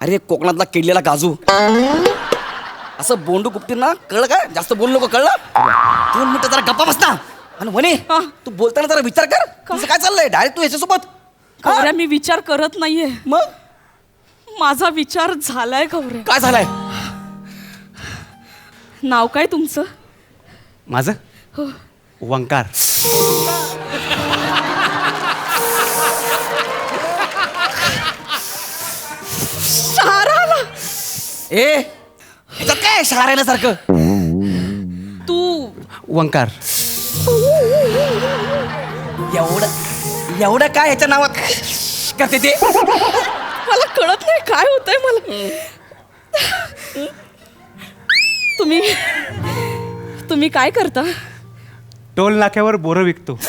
अरे कोकणातला किडलेला काजू. असं बोंडू कुपटींना कळलं काय? जास्त बोलू नको, कळलं? 2 मिनिटं जरा गप्पा बस ना. आणि म्हणे तू बोलताना जरा विचार कर, तुझं काय चाललंय? डायरेक्ट तू याच्यासोबत. गौऱ्या, मी विचार करत नाहीये. मग माझा विचार झालाय गौऱ्या. काय झालंय? नाव काय तुमचं? माझं हो. वंकार. शाराला. ए ह्याच्यात काय शहाऱ्यासारखं? तू वंकार. एवढं काय ह्याच्या नावात करते ते? मला कळत नाही काय होतंय मला. तुम्ही काय करता? टोल नाक्यावर बोरं विकतो.